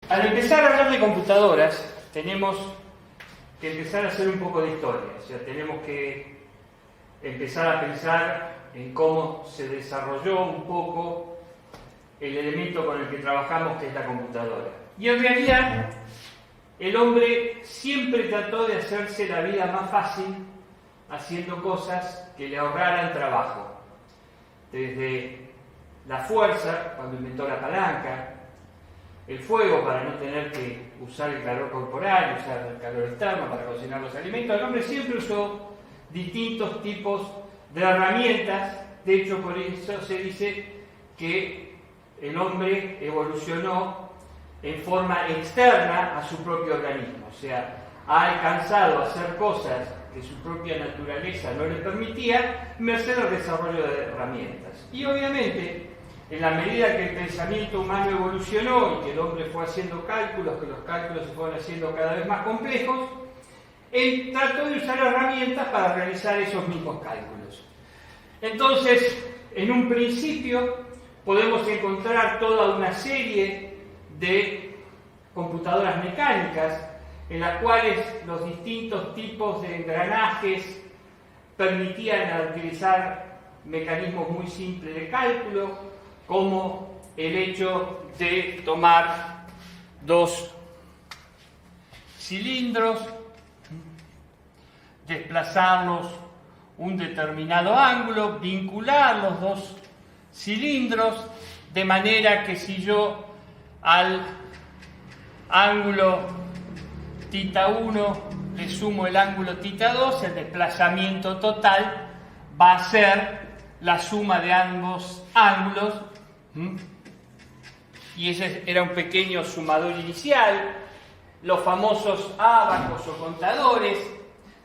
Al empezar a hablar de computadoras, tenemos que empezar a hacer un poco de historia. O sea, tenemos que empezar a pensar en cómo se desarrolló un poco el elemento con el que trabajamos, que es la computadora. Y en realidad, el hombre siempre trató de hacerse la vida más fácil haciendo cosas que le ahorraran trabajo. Desde la fuerza, cuando inventó la palanca, el fuego para no tener que usar el calor corporal, usar el calor externo para cocinar los alimentos. El hombre siempre usó distintos tipos de herramientas. De hecho, por eso se dice que el hombre evolucionó en forma externa a su propio organismo. O sea, ha alcanzado a hacer cosas que su propia naturaleza no le permitía, merced al desarrollo de herramientas. Y obviamente, en la medida que el pensamiento humano evolucionó y que el hombre fue haciendo cálculos, que los cálculos se fueron haciendo cada vez más complejos, él trató de usar herramientas para realizar esos mismos cálculos. Entonces, en un principio, podemos encontrar toda una serie de computadoras mecánicas en las cuales los distintos tipos de engranajes permitían utilizar mecanismos muy simples de cálculo, como el hecho de tomar dos cilindros, desplazarlos un determinado ángulo, vincular los dos cilindros, de manera que si yo al ángulo θ1 le sumo el ángulo θ2, el desplazamiento total va a ser la suma de ambos ángulos. Y ese era un pequeño sumador inicial, los famosos ábacos o contadores.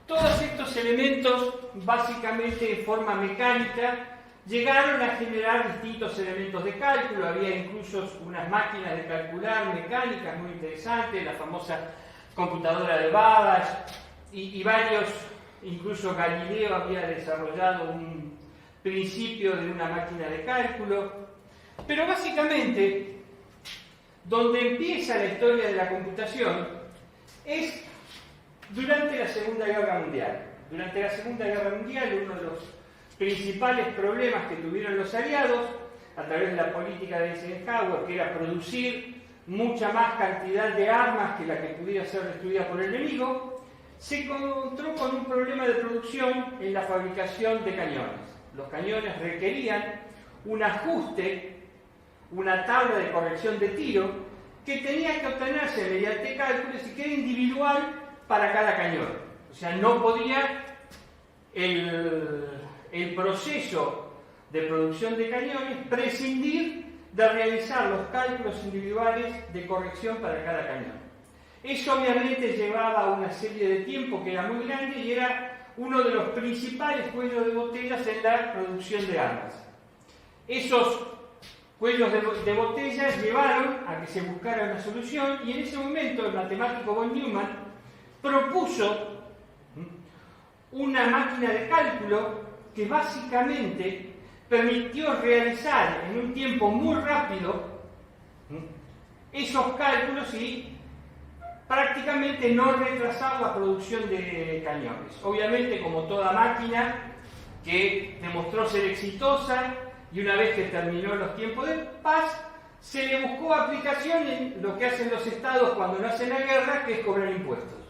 Todos estos elementos, básicamente de forma mecánica, llegaron a generar distintos elementos de cálculo. Había incluso unas máquinas de calcular mecánicas muy interesantes, la famosa computadora de Babbage y varios, incluso Galileo había desarrollado un principio de una máquina de cálculo. Pero básicamente, donde empieza la historia de la computación es durante la Segunda Guerra Mundial. Durante la Segunda Guerra Mundial, uno de los principales problemas que tuvieron los aliados, a través de la política de Eisenhower, que era producir mucha más cantidad de armas que la que pudiera ser destruida por el enemigo, se encontró con un problema de producción en la fabricación de cañones. Los cañones requerían un ajuste, una tabla de corrección de tiro, que tenía que obtenerse mediante cálculos y que era individual para cada cañón. O sea, no podía el proceso de producción de cañones prescindir de realizar los cálculos individuales de corrección para cada cañón. Eso obviamente llevaba una serie de tiempo que era muy grande y era uno de los principales cuellos de botellas en la producción de armas. Esos cuellos de botella llevaron a que se buscara una solución y en ese momento el matemático von Neumann propuso una máquina de cálculo que básicamente permitió realizar en un tiempo muy rápido esos cálculos y prácticamente no retrasar la producción de cañones. Obviamente, como toda máquina que demostró ser exitosa, y una vez que terminó los tiempos de paz, se le buscó aplicación en lo que hacen los estados cuando no hacen la guerra, que es cobrar impuestos.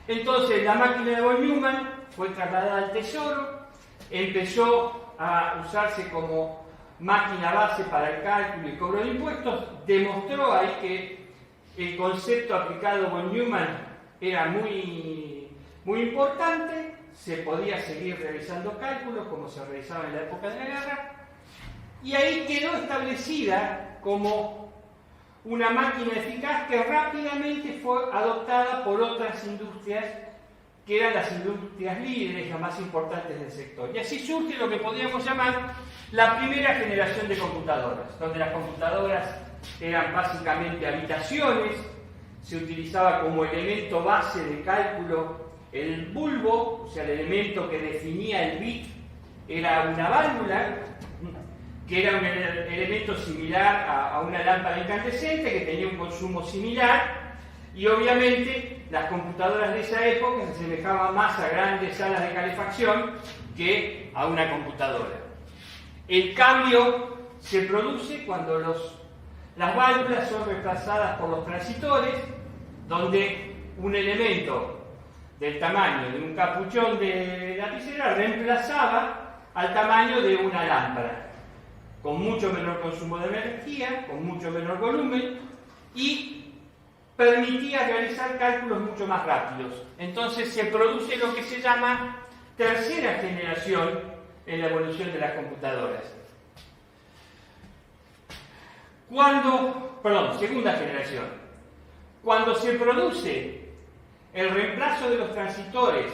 Entonces, la máquina de von Neumann fue trasladada al Tesoro, empezó a usarse como máquina base para el cálculo y cobro de impuestos, demostró ahí que el concepto aplicado a von Neumann era muy importante, se podía seguir realizando cálculos como se realizaba en la época de la guerra, y ahí quedó establecida como una máquina eficaz que rápidamente fue adoptada por otras industrias que eran las industrias líderes, las más importantes del sector. Y así surge lo que podríamos llamar la primera generación de computadoras, donde las computadoras eran básicamente habitaciones, se utilizaba como elemento base de cálculo el bulbo, o sea, el elemento que definía el bit era una válvula que era un elemento similar a una lámpara incandescente, que tenía un consumo similar, y obviamente las computadoras de esa época se asemejaban más a grandes salas de calefacción que a una computadora. El cambio se produce cuando las válvulas son reemplazadas por los transitores, donde un elemento del tamaño de un capuchón de lapicera reemplazaba al tamaño de una lámpara, con mucho menor consumo de energía, con mucho menor volumen, y permitía realizar cálculos mucho más rápidos. Entonces se produce lo que se llama tercera generación en la evolución de las computadoras. Segunda generación. Cuando se produce el reemplazo de los transitores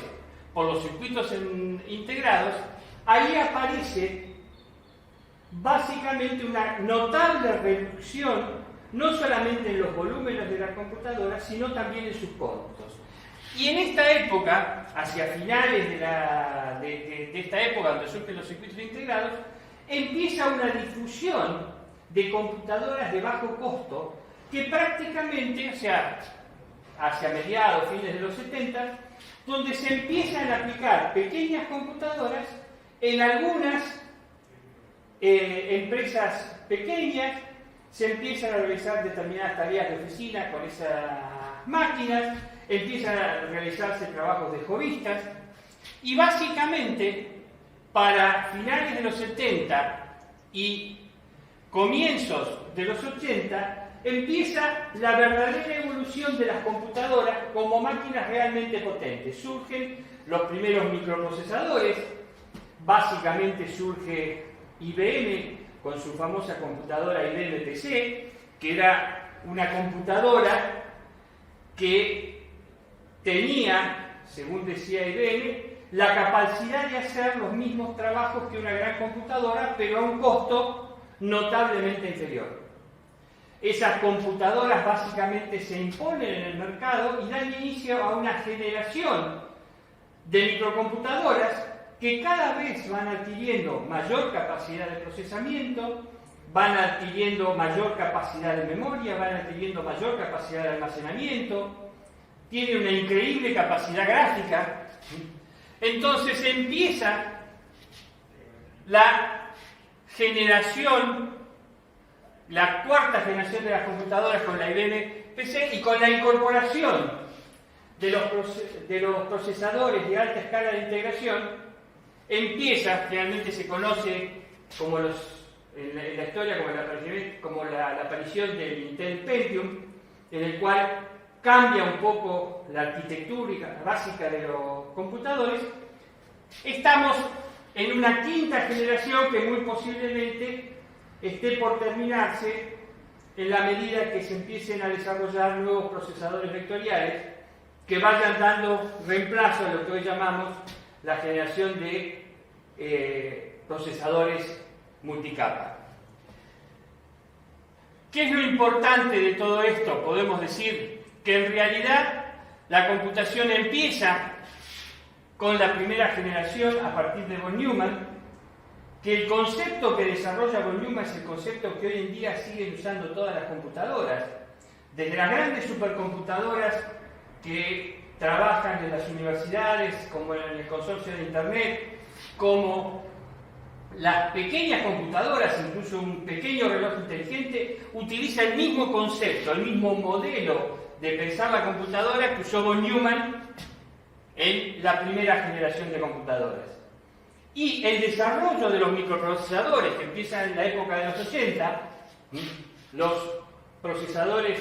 por los circuitos integrados, ahí aparece básicamente una notable reducción, no solamente en los volúmenes de la computadora, sino también en sus costos. Y en esta época, hacia finales de esta época donde surgen los circuitos integrados, empieza una difusión de computadoras de bajo costo que prácticamente, o sea, hacia mediados, fines de los 70, donde se empiezan a aplicar pequeñas computadoras en algunas empresas pequeñas, se empiezan a realizar determinadas tareas de oficina con esas máquinas, empiezan a realizarse trabajos de hobbyistas, y básicamente para finales de los 70 y comienzos de los 80 empieza la verdadera evolución de las computadoras como máquinas realmente potentes. Surgen los primeros microprocesadores, básicamente surge IBM con su famosa computadora IBM PC, que era una computadora que tenía, según decía IBM, la capacidad de hacer los mismos trabajos que una gran computadora, pero a un costo notablemente inferior. Esas computadoras básicamente se imponen en el mercado y dan inicio a una generación de microcomputadoras que cada vez van adquiriendo mayor capacidad de procesamiento, van adquiriendo mayor capacidad de memoria, van adquiriendo mayor capacidad de almacenamiento, tienen una increíble capacidad gráfica. Entonces empieza la cuarta generación de las computadoras con la IBM PC y con la incorporación de los procesadores de alta escala de integración. Empieza, realmente se conoce como en la historia como la aparición del Intel Pentium, en el cual cambia un poco la arquitectura básica de los computadores. Estamos en una quinta generación que muy posiblemente esté por terminarse en la medida que se empiecen a desarrollar nuevos procesadores vectoriales que vayan dando reemplazo a lo que hoy llamamos la generación de procesadores multicapa. ¿Qué es lo importante de todo esto? Podemos decir que en realidad la computación empieza con la primera generación a partir de von Neumann, que el concepto que desarrolla von Neumann es el concepto que hoy en día siguen usando todas las computadoras, desde las grandes supercomputadoras que trabajan en las universidades, como en el consorcio de Internet, como las pequeñas computadoras, incluso un pequeño reloj inteligente, utiliza el mismo concepto, el mismo modelo de pensar la computadora que usó von Neumann en la primera generación de computadoras. Y el desarrollo de los microprocesadores, que empieza en la época de los 80, los procesadores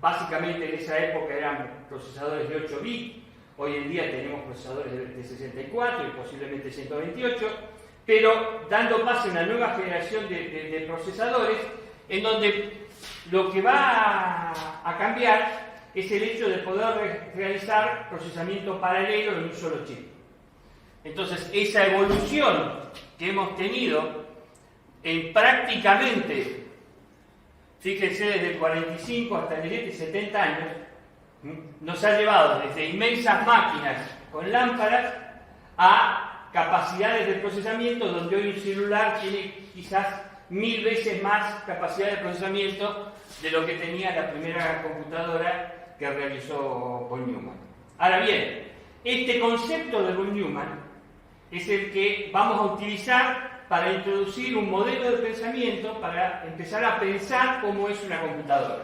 básicamente en esa época eran procesadores de 8 bits, hoy en día tenemos procesadores de 64 y posiblemente 128, pero dando paso a una nueva generación de procesadores en donde lo que va a cambiar es el hecho de poder realizar procesamiento paralelo en un solo chip. Entonces, esa evolución que hemos tenido en prácticamente, fíjense, desde el 45 hasta el 70 años, nos ha llevado desde inmensas máquinas con lámparas a capacidades de procesamiento, donde hoy un celular tiene quizás 1000 veces más capacidad de procesamiento de lo que tenía la primera computadora que realizó von Neumann. Ahora bien, este concepto de von Neumann es el que vamos a utilizar para introducir un modelo de pensamiento, para empezar a pensar cómo es una computadora.